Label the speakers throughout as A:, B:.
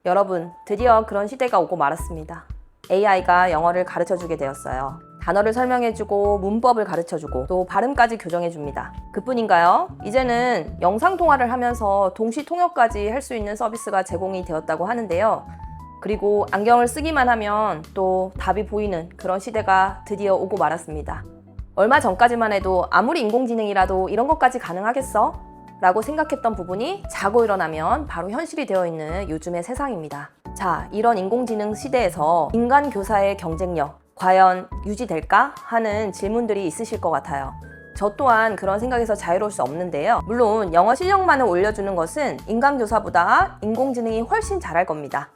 A: 여러분, 드디어 그런 시대가 오고 말았습니다. AI가 영어를 가르쳐주게 되었어요. 단어를 설명해주고 문법을 가르쳐주고 또 발음까지 교정해줍니다. 그뿐인가요? 이제는 영상통화를 하면서 동시 통역까지 할 수 있는 서비스가 제공이 되었다고 하는데요. 그리고 안경을 쓰기만 하면 또 답이 보이는 그런 시대가 드디어 오고 말았습니다. 얼마 전까지만 해도 아무리 인공지능이라도 이런 것까지 가능하겠어? 라고 생각했던 부분이 자고 일어나면 바로 현실이 되어 있는 요즘의 세상입니다. 자, 이런 인공지능 시대에서 인간 교사의 경쟁력 과연 유지될까? 하는 질문들이 있으실 것 같아요. 저 또한 그런 생각에서 자유로울 수 없는데요. 물론 영어 실력만을 올려주는 것은 인간 교사보다 인공지능이 훨씬 잘할 겁니다.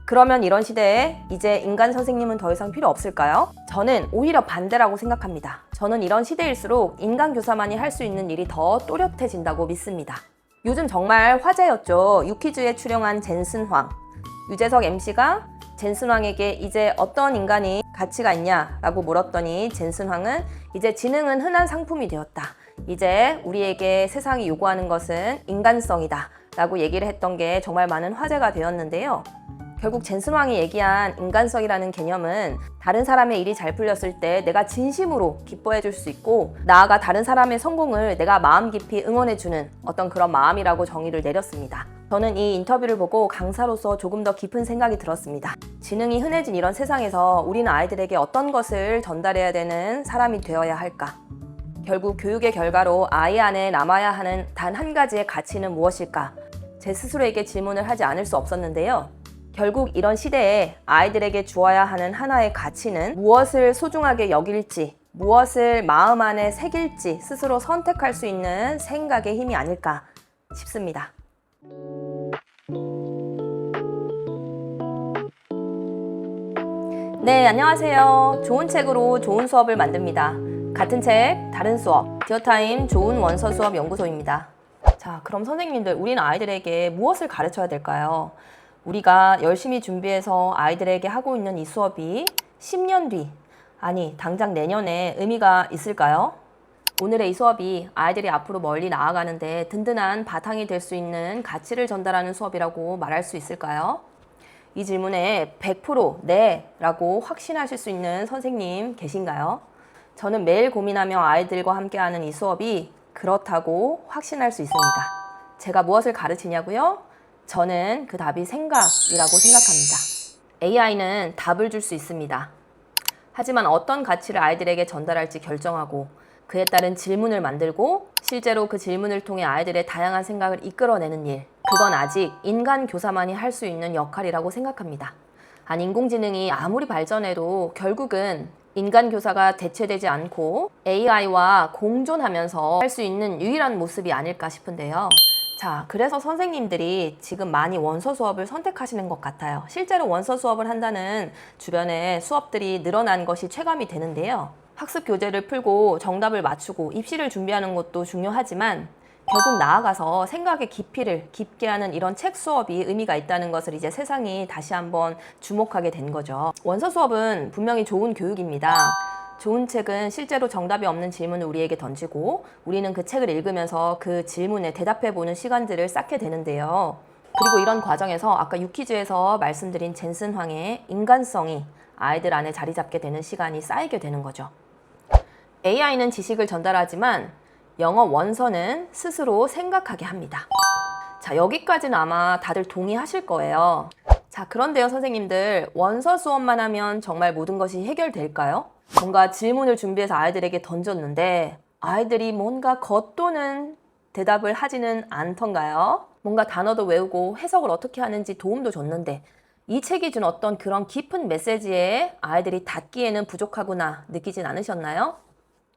A: 그러면 이런 시대에 이제 인간 선생님은 더 이상 필요 없을까요? 저는 오히려 반대라고 생각합니다. 저는 이런 시대일수록 인간 교사만이 할 수 있는 일이 더 또렷해진다고 믿습니다. 요즘 정말 화제였죠. 유퀴즈에 출연한 젠슨 황. 유재석 MC가 젠슨 황에게 이제 어떤 인간이 가치가 있냐라고 물었더니 젠슨 황은 이제 지능은 흔한 상품이 되었다. 이제 우리에게 세상이 요구하는 것은 인간성이다 라고 얘기를 했던 게 정말 많은 화제가 되었는데요. 결국 젠슨 황이 얘기한 인간성이라는 개념은 다른 사람의 일이 잘 풀렸을 때 내가 진심으로 기뻐해 줄 수 있고 나아가 다른 사람의 성공을 내가 마음 깊이 응원해 주는 어떤 그런 마음이라고 정의를 내렸습니다. 저는 이 인터뷰를 보고 강사로서 조금 더 깊은 생각이 들었습니다. 지능이 흔해진 이런 세상에서 우리는 아이들에게 어떤 것을 전달해야 되는 사람이 되어야 할까? 결국 교육의 결과로 아이 안에 남아야 하는 단 한 가지의 가치는 무엇일까? 제 스스로에게 질문을 하지 않을 수 없었는데요. 결국 이런 시대에 아이들에게 주어야 하는 하나의 가치는 무엇을 소중하게 여길지, 무엇을 마음 안에 새길지 스스로 선택할 수 있는 생각의 힘이 아닐까 싶습니다. 네, 안녕하세요. 좋은 책으로 좋은 수업을 만듭니다. 같은 책, 다른 수업, 디어타임 좋은 원서 수업 연구소입니다. 자, 그럼 선생님들, 우리는 아이들에게 무엇을 가르쳐야 될까요? 우리가 열심히 준비해서 아이들에게 하고 있는 이 수업이 10년 뒤, 아니 당장 내년에 의미가 있을까요? 오늘의 이 수업이 아이들이 앞으로 멀리 나아가는데 든든한 바탕이 될 수 있는 가치를 전달하는 수업이라고 말할 수 있을까요? 이 질문에 100% 네 라고 확신하실 수 있는 선생님 계신가요? 저는 매일 고민하며 아이들과 함께하는 이 수업이 그렇다고 확신할 수 있습니다. 제가 무엇을 가르치냐고요? 저는 그 답이 생각이라고 생각합니다. AI는 답을 줄 수 있습니다. 하지만 어떤 가치를 아이들에게 전달할지 결정하고 그에 따른 질문을 만들고 실제로 그 질문을 통해 아이들의 다양한 생각을 이끌어내는 일, 그건 아직 인간 교사만이 할 수 있는 역할이라고 생각합니다. 인공지능이 아무리 발전해도 결국은 인간 교사가 대체되지 않고 AI와 공존하면서 할 수 있는 유일한 모습이 아닐까 싶은데요. 자, 그래서 선생님들이 지금 많이 원서 수업을 선택하시는 것 같아요. 실제로 원서 수업을 한다는 주변에 수업들이 늘어난 것이 체감이 되는데요. 학습 교재를 풀고 정답을 맞추고 입시를 준비하는 것도 중요하지만 결국 나아가서 생각의 깊이를 깊게 하는 이런 책 수업이 의미가 있다는 것을 이제 세상이 다시 한번 주목하게 된 거죠. 원서 수업은 분명히 좋은 교육입니다. 좋은 책은 실제로 정답이 없는 질문을 우리에게 던지고 우리는 그 책을 읽으면서 그 질문에 대답해보는 시간들을 쌓게 되는데요. 그리고 이런 과정에서 아까 유퀴즈에서 말씀드린 젠슨 황의 인간성이 아이들 안에 자리 잡게 되는 시간이 쌓이게 되는 거죠. AI는 지식을 전달하지만 영어 원서는 스스로 생각하게 합니다. 자, 여기까지는 아마 다들 동의하실 거예요. 자, 그런데요, 선생님들, 원서 수업만 하면 정말 모든 것이 해결될까요? 뭔가 질문을 준비해서 아이들에게 던졌는데 아이들이 뭔가 겉도는 대답을 하지는 않던가요? 뭔가 단어도 외우고 해석을 어떻게 하는지 도움도 줬는데 이 책이 준 어떤 그런 깊은 메시지에 아이들이 닿기에는 부족하구나 느끼진 않으셨나요?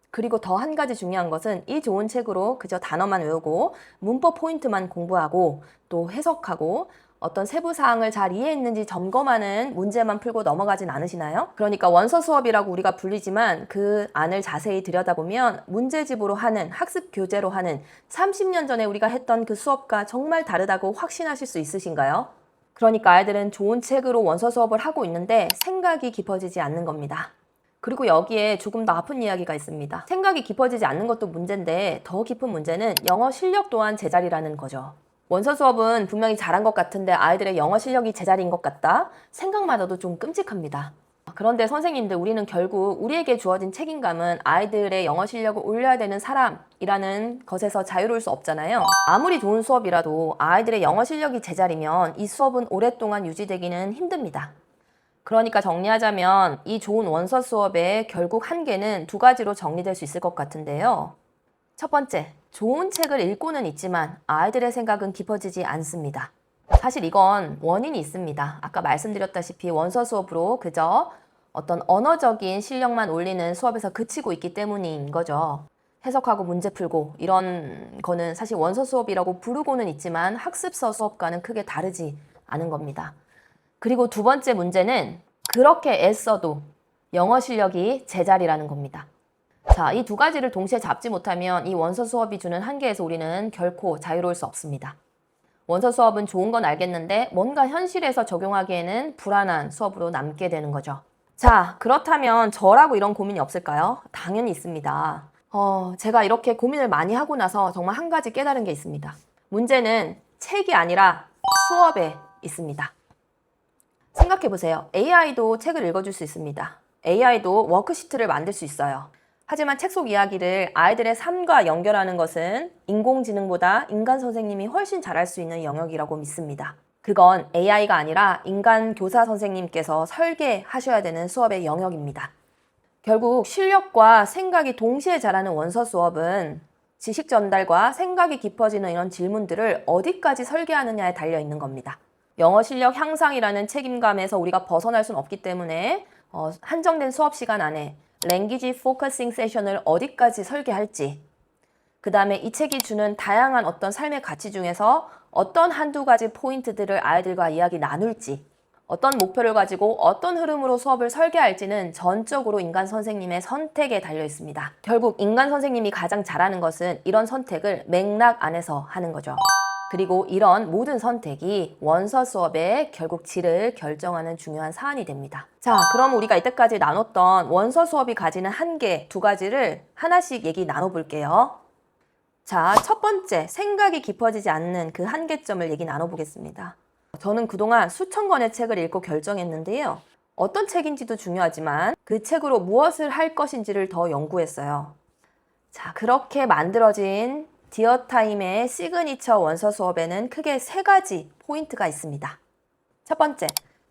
A: 그리고 더 한 가지 중요한 것은 이 좋은 책으로 그저 단어만 외우고 문법 포인트만 공부하고 또 해석하고 어떤 세부 사항을 잘 이해했는지 점검하는 문제만 풀고 넘어가진 않으시나요? 그러니까 원서 수업이라고 우리가 불리지만 그 안을 자세히 들여다보면 문제집으로 하는 학습 교재로 하는 30년 전에 우리가 했던 그 수업과 정말 다르다고 확신하실 수 있으신가요? 그러니까 아이들은 좋은 책으로 원서 수업을 하고 있는데 생각이 깊어지지 않는 겁니다. 그리고 여기에 조금 더 아픈 이야기가 있습니다. 생각이 깊어지지 않는 것도 문제인데 더 깊은 문제는 영어 실력 또한 제자리라는 거죠. 원서 수업은 분명히 잘한 것 같은데 아이들의 영어 실력이 제자리인 것 같다. 생각만 해도 좀 끔찍합니다. 그런데 선생님들, 우리는 결국 우리에게 주어진 책임감은 아이들의 영어 실력을 올려야 되는 사람이라는 것에서 자유로울 수 없잖아요. 아무리 좋은 수업이라도 아이들의 영어 실력이 제자리면 이 수업은 오랫동안 유지되기는 힘듭니다. 그러니까 정리하자면 이 좋은 원서 수업의 결국 한계는 두 가지로 정리될 수 있을 것 같은데요. 첫 번째, 좋은 책을 읽고는 있지만 아이들의 생각은 깊어지지 않습니다. 사실 이건 원인이 있습니다. 아까 말씀드렸다시피 원서 수업으로 그저 어떤 언어적인 실력만 올리는 수업에서 그치고 있기 때문인 거죠. 해석하고 문제 풀고 이런 거는 사실 원서 수업이라고 부르고는 있지만 학습서 수업과는 크게 다르지 않은 겁니다. 그리고 두 번째 문제는 그렇게 애써도 영어 실력이 제자리라는 겁니다. 자, 이 두 가지를 동시에 잡지 못하면 이 원서 수업이 주는 한계에서 우리는 결코 자유로울 수 없습니다. 원서 수업은 좋은 건 알겠는데 뭔가 현실에서 적용하기에는 불안한 수업으로 남게 되는 거죠. 자, 그렇다면 저라고 이런 고민이 없을까요? 당연히 있습니다. 제가 이렇게 고민을 많이 하고 나서 정말 한 가지 깨달은 게 있습니다. 문제는 책이 아니라 수업에 있습니다. 생각해보세요. AI도 책을 읽어줄 수 있습니다. AI도 워크시트를 만들 수 있어요. 하지만 책 속 이야기를 아이들의 삶과 연결하는 것은 인공지능보다 인간 선생님이 훨씬 잘할 수 있는 영역이라고 믿습니다. 그건 AI가 아니라 인간 교사 선생님께서 설계하셔야 되는 수업의 영역입니다. 결국 실력과 생각이 동시에 자라는 원서 수업은 지식 전달과 생각이 깊어지는 이런 질문들을 어디까지 설계하느냐에 달려 있는 겁니다. 영어 실력 향상이라는 책임감에서 우리가 벗어날 수는 없기 때문에 한정된 수업 시간 안에 랭귀지 포커싱 세션을 어디까지 설계할지, 그 다음에 이 책이 주는 다양한 어떤 삶의 가치 중에서 어떤 한두 가지 포인트들을 아이들과 이야기 나눌지, 어떤 목표를 가지고 어떤 흐름으로 수업을 설계할지는 전적으로 인간 선생님의 선택에 달려 있습니다. 결국 인간 선생님이 가장 잘하는 것은 이런 선택을 맥락 안에서 하는 거죠. 그리고 이런 모든 선택이 원서 수업의 결국 질을 결정하는 중요한 사안이 됩니다. 자, 그럼 우리가 이때까지 나눴던 원서 수업이 가지는 한계 두 가지를 하나씩 얘기 나눠볼게요. 자, 첫 번째, 생각이 깊어지지 않는 그 한계점을 얘기 나눠보겠습니다. 저는 그동안 수천 권의 책을 읽고 결정했는데요. 어떤 책인지도 중요하지만 그 책으로 무엇을 할 것인지를 더 연구했어요. 자, 그렇게 만들어진 디어타임의 시그니처 원서 수업에는 크게 세 가지 포인트가 있습니다. 첫 번째,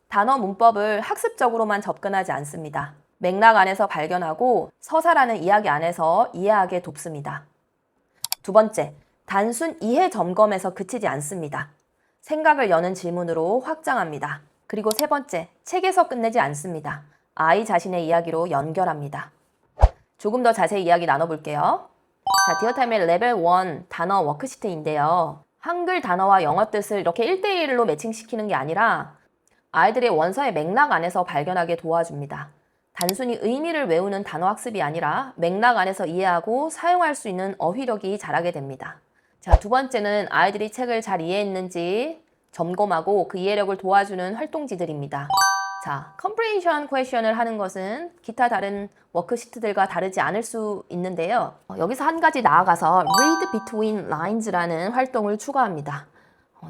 A: 단어 문법을 학습적으로만 접근하지 않습니다. 맥락 안에서 발견하고 서사라는 이야기 안에서 이해하게 돕습니다. 두 번째, 단순 이해 점검에서 그치지 않습니다. 생각을 여는 질문으로 확장합니다. 그리고 세 번째, 책에서 끝내지 않습니다. 아이 자신의 이야기로 연결합니다. 조금 더 자세히 이야기 나눠볼게요. 자, 디어타임의 레벨 1 단어 워크시트인데요. 한글 단어와 영어 뜻을 이렇게 1대1로 매칭시키는 게 아니라 아이들의 원서의 맥락 안에서 발견하게 도와줍니다. 단순히 의미를 외우는 단어 학습이 아니라 맥락 안에서 이해하고 사용할 수 있는 어휘력이 자라게 됩니다. 자, 두 번째는 아이들이 책을 잘 이해했는지 점검하고 그 이해력을 도와주는 활동지들입니다. 자, comprehension question을 하는 것은 기타 다른 워크시트들과 다르지 않을 수 있는데요. 여기서 한 가지 나아가서 read between lines라는 활동을 추가합니다.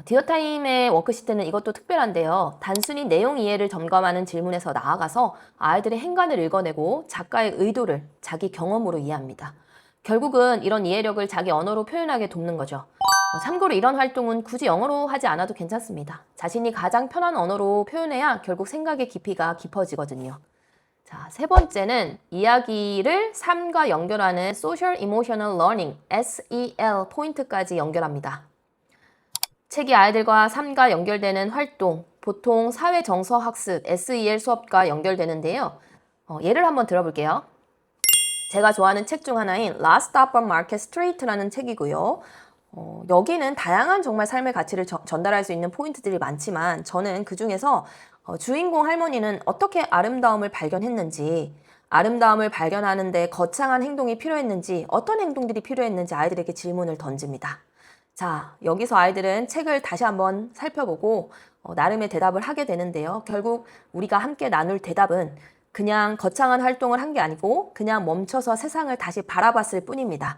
A: 디어타임의 워크시트는 이것도 특별한데요. 단순히 내용 이해를 점검하는 질문에서 나아가서 아이들의 행간을 읽어내고 작가의 의도를 자기 경험으로 이해합니다. 결국은 이런 이해력을 자기 언어로 표현하게 돕는 거죠. 참고로 이런 활동은 굳이 영어로 하지 않아도 괜찮습니다. 자신이 가장 편한 언어로 표현해야 결국 생각의 깊이가 깊어지거든요. 자, 세 번째는 이야기를 삶과 연결하는 Social Emotional Learning, SEL 포인트까지 연결합니다. 책이 아이들과 삶과 연결되는 활동, 보통 사회정서학습, SEL 수업과 연결되는데요. 예를 한번 들어볼게요. 제가 좋아하는 책 중 하나인 Last Stop on Market Street라는 책이고요. 여기는 다양한 정말 삶의 가치를 전달할 수 있는 포인트들이 많지만 저는 그 중에서 주인공 할머니는 어떻게 아름다움을 발견했는지, 아름다움을 발견하는데 거창한 행동이 필요했는지, 어떤 행동들이 필요했는지 아이들에게 질문을 던집니다. 자, 여기서 아이들은 책을 다시 한번 살펴보고 나름의 대답을 하게 되는데요. 결국 우리가 함께 나눌 대답은 그냥 거창한 활동을 한 게 아니고 그냥 멈춰서 세상을 다시 바라봤을 뿐입니다.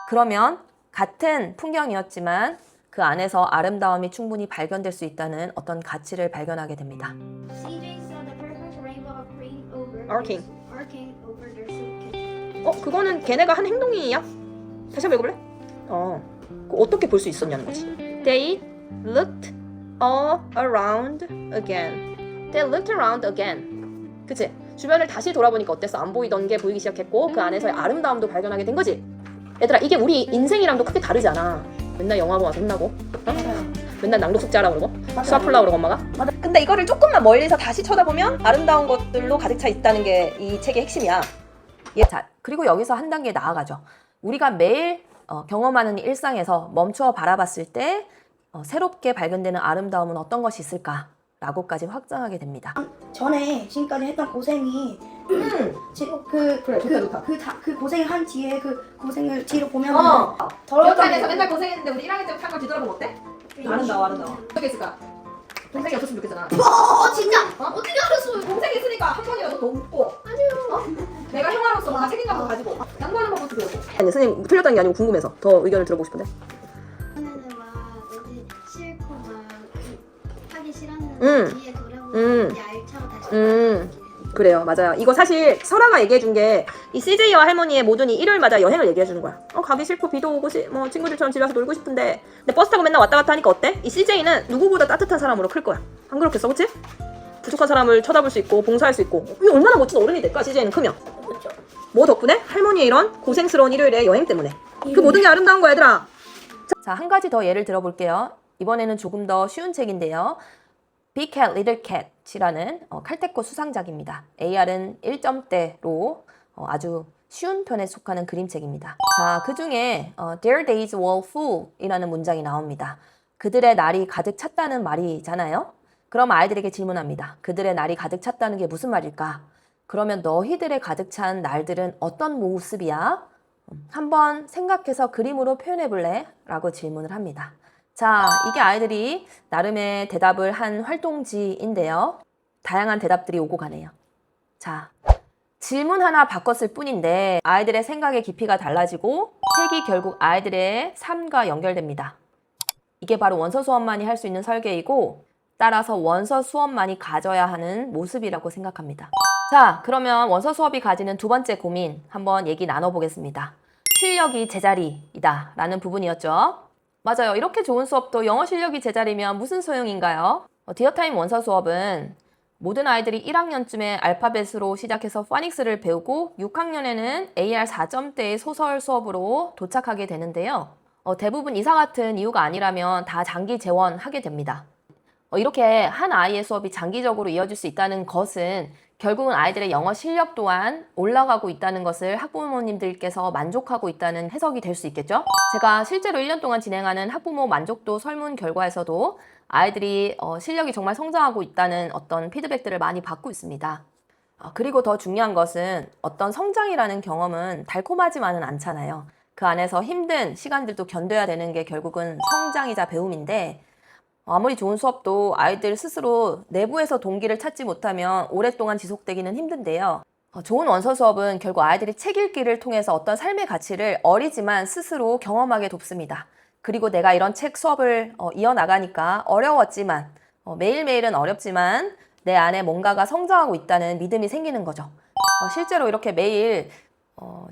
A: 그러면 같은 풍경이었지만 그 안에서 아름다움이 충분히 발견될 수 있다는 어떤 가치를 발견하게 됩니다.
B: CJ saw the perfect rainbow
A: Arcing.
B: arcing over their suitcase.
A: 그거는 걔네가 한 행동이야? 다시 한번 읽어볼래? 어떻게 볼 수 있었냐는 거지. They looked all around again. They looked around again. 그치? 주변을 다시 돌아보니까 어땠어? 안 보이던 게 보이기 시작했고 그 안에서의 아름다움도 발견하게 된 거지. 얘들아, 이게 우리 인생이랑도 크게 다르지 않아. 맨날 영화 보고 혼나고 맨날 낭독 숙제하라고 그러고 수학 풀라고 그러고 엄마가. 맞아. 근데 이거를 조금만 멀리서 다시 쳐다보면 아름다운 것들로 가득 차 있다는 게 이 책의 핵심이야. 자, 그리고 여기서 한 단계 나아가죠. 우리가 매일 경험하는 일상에서 멈추어 바라봤을 때 새롭게 발견되는 아름다움은 어떤 것이 있을까라고까지 확장하게 됩니다.
C: 전에 지금까지 했던 고생이 지금 그 고생을 한 뒤에 그 고생을 뒤로 보면
A: 기억하면서 맨날 고생했는데 우리 1학년 때부터 한 걸 뒤돌아보면 어때? 아름다워. 어떻게 했을까? 동생이 없었으면 좋겠잖아.
B: 진짜? 어떻게 알았어요?
A: 동생이 있으니까 한 번이라도 더 웃고.
B: 아니요.
A: 내가 형아로서 뭔가 책임감도 가지고 양보하는 방법도 배우고. 아니, 선생님 틀렸다는 게 아니고 궁금해서 더 의견을 들어보고 싶은데.
B: 전에는 막 왠지 싫고 막 하기 싫었는데
A: 음.
B: 뒤에 돌아보면 이제 알차고 다시
A: 그래요, 맞아요. 이거 사실 설아가 얘기해준 게 이 CJ와 할머니의 모든이 일요일마다 여행을 얘기해주는 거야. 가기 싫고 비도 오고 뭐 친구들처럼 집에 와서 놀고 싶은데 근데 버스 타고 맨날 왔다 갔다 하니까 어때? 이 CJ는 누구보다 따뜻한 사람으로 클 거야. 안 그렇겠어, 그치? 부족한 사람을 쳐다볼 수 있고 봉사할 수 있고 이게 얼마나 멋진 어른이 될까, CJ는 크면. 뭐 덕분에? 할머니의 이런 고생스러운 일요일의 여행 때문에. 그 모든 게 아름다운 거야, 얘들아. 자, 한 가지 더 예를 들어볼게요. 이번에는 조금 더 쉬운 책인데요. Big Cat, Little Cat이라는 칼퇴코 수상작입니다. AR은 1점대로 아주 쉬운 편에 속하는 그림책입니다. 자, 그 중에 Their days were full 이라는 문장이 나옵니다. 그들의 날이 가득 찼다는 말이잖아요. 그럼 아이들에게 질문합니다. 그들의 날이 가득 찼다는 게 무슨 말일까? 그러면 너희들의 가득 찬 날들은 어떤 모습이야? 한번 생각해서 그림으로 표현해 볼래? 라고 질문을 합니다. 자, 이게 아이들이 나름의 대답을 한 활동지인데요. 다양한 대답들이 오고 가네요. 자, 질문 하나 바꿨을 뿐인데 아이들의 생각의 깊이가 달라지고 책이 결국 아이들의 삶과 연결됩니다. 이게 바로 원서 수업만이 할 수 있는 설계이고 따라서 원서 수업만이 가져야 하는 모습이라고 생각합니다. 자, 그러면 원서 수업이 가지는 두 번째 고민 한번 얘기 나눠보겠습니다. 실력이 제자리이다 라는 부분이었죠. 맞아요. 이렇게 좋은 수업도 영어 실력이 제자리면 무슨 소용인가요? 디어타임 원서 수업은 모든 아이들이 1학년쯤에 알파벳으로 시작해서 파닉스를 배우고 6학년에는 AR 4점대의 소설 수업으로 도착하게 되는데요. 대부분 이사 같은 이유가 아니라면 다 장기 재원하게 됩니다. 이렇게 한 아이의 수업이 장기적으로 이어질 수 있다는 것은 결국은 아이들의 영어 실력 또한 올라가고 있다는 것을 학부모님들께서 만족하고 있다는 해석이 될 수 있겠죠? 제가 실제로 1년 동안 진행하는 학부모 만족도 설문 결과에서도 아이들이 실력이 정말 성장하고 있다는 어떤 피드백들을 많이 받고 있습니다. 그리고 더 중요한 것은 어떤 성장이라는 경험은 달콤하지만은 않잖아요. 그 안에서 힘든 시간들도 견뎌야 되는 게 결국은 성장이자 배움인데 아무리 좋은 수업도 아이들 스스로 내부에서 동기를 찾지 못하면 오랫동안 지속되기는 힘든데요. 좋은 원서 수업은 결국 아이들이 책 읽기를 통해서 어떤 삶의 가치를 어리지만 스스로 경험하게 돕습니다. 그리고 내가 이런 책 수업을 이어나가니까 어려웠지만 매일매일은 어렵지만 내 안에 뭔가가 성장하고 있다는 믿음이 생기는 거죠. 실제로 이렇게 매일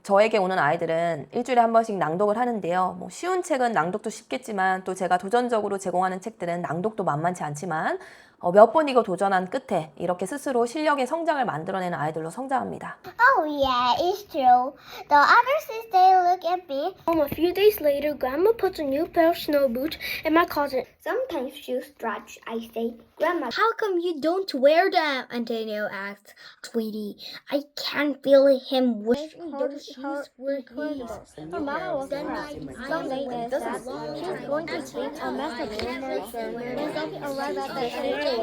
A: 저에게 오는 아이들은 일주일에 한 번씩 낭독을 하는데요. 뭐 쉬운 책은 낭독도 쉽겠지만 또 제가 도전적으로 제공하는 책들은 낭독도 만만치 않지만 몇 번 이거 도전한 끝에 이렇게 스스로 실력의 성장을 만들어내는 아이들로 성장합니다.
D: Oh yeah, it's true. The others says they look at me.
B: A few days later, Grandma puts a new pair of snow boots in my closet.
D: Sometimes shoes stretch. I say, Grandma,
B: How come you don't wear them? Antonio asks. Sweetie, I can't feel him wishing those shoes were his.
D: her mama was right. Someday she's going to take a mess of rumors and then arrive at the station.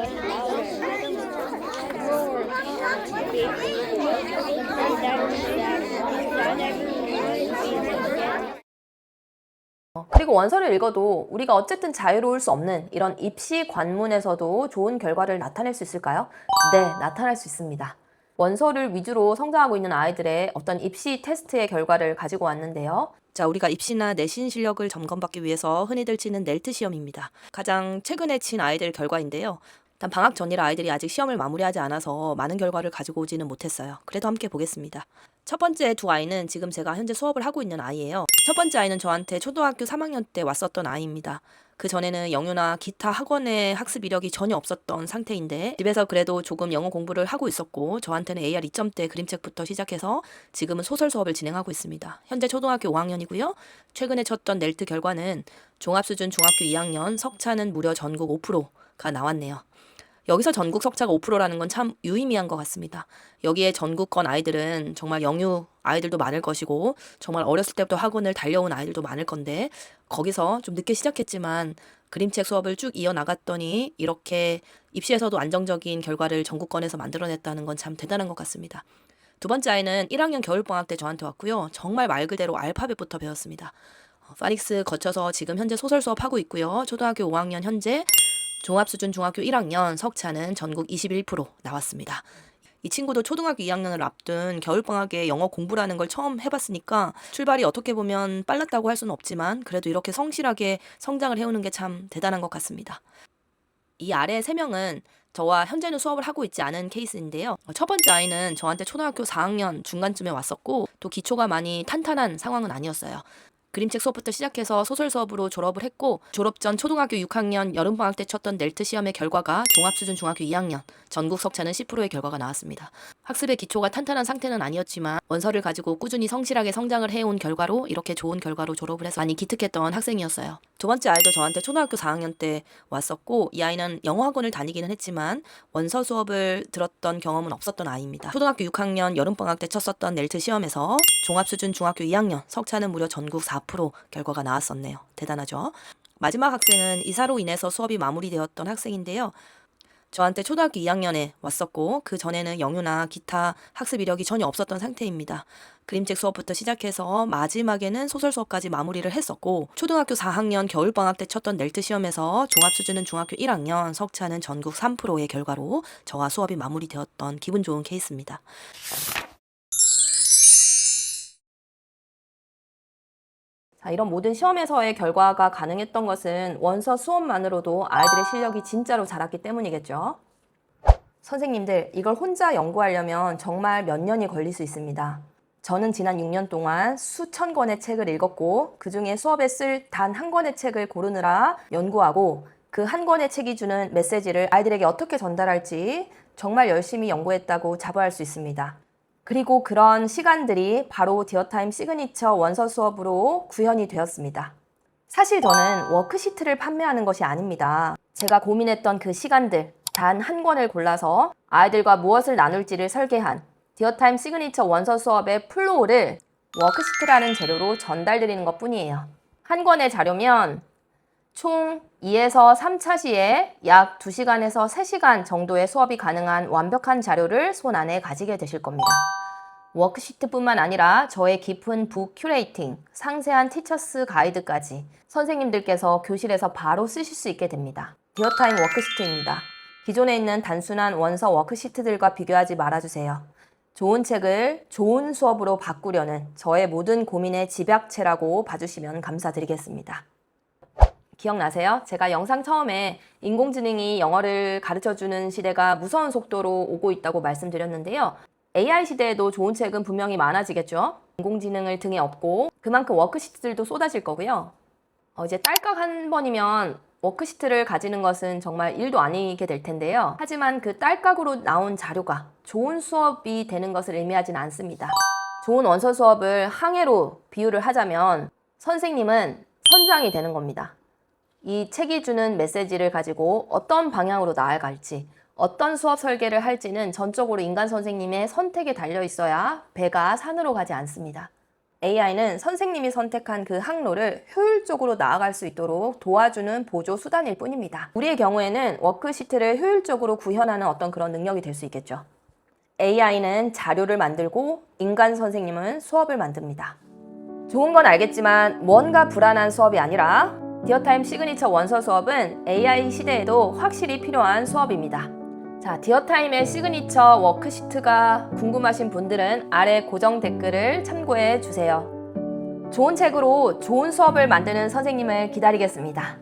A: 그리고 원서를 읽어도 우리가 어쨌든 자유로울 수 없는 이런 입시 관문에서도 좋은 결과를 나타낼 수 있을까요? 네, 나타날 수 있습니다. 원서를 위주로 성장하고 있는 아이들의 어떤 입시 테스트의 결과를 가지고 왔는데요. 자, 우리가 입시나 내신 실력을 점검받기 위해서 흔히들 치는 넬트 시험입니다. 가장 최근에 친 아이들 결과인데요. 단 방학 전이라 아이들이 아직 시험을 마무리하지 않아서 많은 결과를 가지고 오지는 못했어요. 그래도 함께 보겠습니다. 첫 번째 두 아이는 지금 제가 현재 수업을 하고 있는 아이예요. 첫 번째 아이는 저한테 초등학교 3학년 때 왔었던 아이입니다. 그 전에는 영유나 기타 학원의 학습 이력이 전혀 없었던 상태인데 집에서 그래도 조금 영어 공부를 하고 있었고 저한테는 AR 2점대 그림책부터 시작해서 지금은 소설 수업을 진행하고 있습니다. 현재 초등학교 5학년이고요. 최근에 쳤던 넬트 결과는 종합수준 중학교 2학년 석차는 무려 전국 5%가 나왔네요. 여기서 전국 석차가 5%라는 건 참 유의미한 것 같습니다. 여기에 전국권 아이들은 정말 영유 아이들도 많을 것이고 정말 어렸을 때부터 학원을 달려온 아이들도 많을 건데 거기서 좀 늦게 시작했지만 그림책 수업을 쭉 이어나갔더니 이렇게 입시에서도 안정적인 결과를 전국권에서 만들어냈다는 건 참 대단한 것 같습니다. 두 번째 아이는 1학년 겨울방학 때 저한테 왔고요. 정말 말 그대로 알파벳부터 배웠습니다. 파닉스 거쳐서 지금 현재 소설 수업하고 있고요. 초등학교 5학년 현재 종합수준 중학교 1학년 석차는 전국 21% 나왔습니다. 이 친구도 초등학교 2학년을 앞둔 겨울방학에 영어 공부라는 걸 처음 해봤으니까 출발이 어떻게 보면 빨랐다고 할 수는 없지만 그래도 이렇게 성실하게 성장을 해오는 게 참 대단한 것 같습니다. 이 아래 3명은 저와 현재는 수업을 하고 있지 않은 케이스인데요. 첫 번째 아이는 저한테 초등학교 4학년 중간쯤에 왔었고 또 기초가 많이 탄탄한 상황은 아니었어요. 그림책 수업부터 시작해서 소설 수업으로 졸업을 했고 졸업 전 초등학교 6학년 여름방학 때 쳤던 넬트 시험의 결과가 종합수준 중학교 2학년 전국 석차는 10%의 결과가 나왔습니다. 학습의 기초가 탄탄한 상태는 아니었지만 원서를 가지고 꾸준히 성실하게 성장을 해온 결과로 이렇게 좋은 결과로 졸업을 해서 많이 기특했던 학생이었어요. 두 번째 아이도 저한테 초등학교 4학년 때 왔었고 이 아이는 영어 학원을 다니기는 했지만 원서 수업을 들었던 경험은 없었던 아이입니다. 초등학교 6학년 여름방학 때 쳤었던 넬트 시험에서 종합수준 중학교 2학년 석차는 무려 전국 4% 결과가 나왔었네요. 대단하죠? 마지막 학생은 이사로 인해서 수업이 마무리되었던 학생인데요. 저한테 초등학교 2학년에 왔었고 그 전에는 영유나 기타 학습 이력이 전혀 없었던 상태입니다. 그림책 수업부터 시작해서 마지막에는 소설 수업까지 마무리를 했었고 초등학교 4학년 겨울방학 때 쳤던 넬트 시험에서 종합수준은 중학교 1학년 석차는 전국 3%의 결과로 저와 수업이 마무리되었던 기분 좋은 케이스입니다. 자, 이런 모든 시험에서의 결과가 가능했던 것은 원서 수업만으로도 아이들의 실력이 진짜로 자랐기 때문이겠죠. 선생님들, 이걸 혼자 연구하려면 정말 몇 년이 걸릴 수 있습니다. 저는 지난 6년 동안 수천 권의 책을 읽었고 그 중에 수업에 쓸 단 한 권의 책을 고르느라 연구하고 그 한 권의 책이 주는 메시지를 아이들에게 어떻게 전달할지 정말 열심히 연구했다고 자부할 수 있습니다. 그리고 그런 시간들이 바로 디어타임 시그니처 원서 수업으로 구현이 되었습니다. 사실 저는 워크시트를 판매하는 것이 아닙니다. 제가 고민했던 그 시간들, 단 한 권을 골라서 아이들과 무엇을 나눌지를 설계한 디어타임 시그니처 원서 수업의 플로우를 워크시트라는 재료로 전달드리는 것 뿐이에요. 한 권의 자료면 총 2에서 3차 시에 약 2시간에서 3시간 정도의 수업이 가능한 완벽한 자료를 손 안에 가지게 되실 겁니다. 워크시트뿐만 아니라 저의 깊은 북 큐레이팅, 상세한 티처스 가이드까지 선생님들께서 교실에서 바로 쓰실 수 있게 됩니다. 디어타임 워크시트입니다. 기존에 있는 단순한 원서 워크시트들과 비교하지 말아주세요. 좋은 책을 좋은 수업으로 바꾸려는 저의 모든 고민의 집약체라고 봐주시면 감사드리겠습니다. 기억나세요? 제가 영상 처음에 인공지능이 영어를 가르쳐주는 시대가 무서운 속도로 오고 있다고 말씀드렸는데요. AI 시대에도 좋은 책은 분명히 많아지겠죠? 인공지능을 등에 업고 그만큼 워크시트들도 쏟아질 거고요. 이제 딸깍 한 번이면 워크시트를 가지는 것은 정말 일도 아니게 될 텐데요. 하지만 그 딸깍으로 나온 자료가 좋은 수업이 되는 것을 의미하진 않습니다. 좋은 원서 수업을 항해로 비유를 하자면 선생님은 선장이 되는 겁니다. 이 책이 주는 메시지를 가지고 어떤 방향으로 나아갈지, 어떤 수업 설계를 할지는 전적으로 인간 선생님의 선택에 달려 있어야 배가 산으로 가지 않습니다. AI는 선생님이 선택한 그 항로를 효율적으로 나아갈 수 있도록 도와주는 보조 수단일 뿐입니다. 우리의 경우에는 워크시트를 효율적으로 구현하는 어떤 그런 능력이 될 수 있겠죠. AI는 자료를 만들고 인간 선생님은 수업을 만듭니다. 좋은 건 알겠지만 뭔가 불안한 수업이 아니라 디어타임 시그니처 원서 수업은 AI 시대에도 확실히 필요한 수업입니다. 자, 디어타임의 시그니처 워크시트가 궁금하신 분들은 아래 고정 댓글을 참고해 주세요. 좋은 책으로 좋은 수업을 만드는 선생님을 기다리겠습니다.